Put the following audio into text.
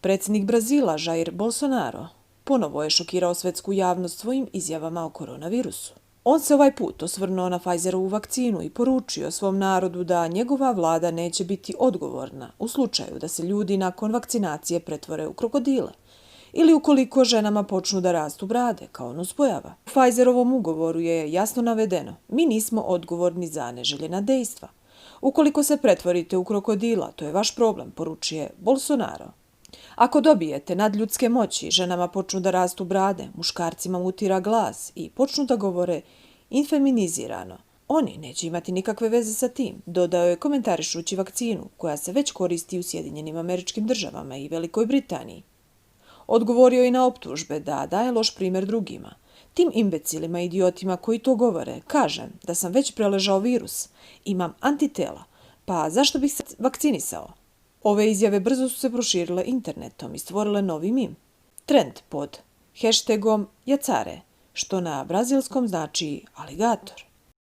Predsjednik Brazila Jair Bolsonaro ponovo je šokirao svetsku javnost svojim izjavama o koronavirusu. On se ovaj put osvrnuo na Pfizerovu vakcinu i poručio svom narodu da njegova vlada neće biti odgovorna u slučaju da se ljudi nakon vakcinacije pretvore u krokodile ili ukoliko ženama počnu da rastu brade, kao nuspojava. U Pfizerovom ugovoru je jasno navedeno: mi nismo odgovorni za neželjena dejstva. Ukoliko se pretvorite u krokodila, to je vaš problem, poručuje Bolsonaro. Ako dobijete nadljudske moći, ženama počnu da rastu brade, muškarcima mutira glas i počnu da govore infeminizirano, oni neće imati nikakve veze sa tim, dodao je komentarišući vakcinu koja se već koristi u Sjedinjenim Američkim Državama i Velikoj Britaniji. Odgovorio i na optužbe da daje loš primjer drugima. Tim imbecilima i idiotima koji to govore, kažem da sam već preležao virus, imam antitela, pa zašto bih se vakcinisao? Ove izjave brzo su se proširile internetom i stvorile novi mim. Trend pod hashtagom Jacare, što na brazilskom znači aligator.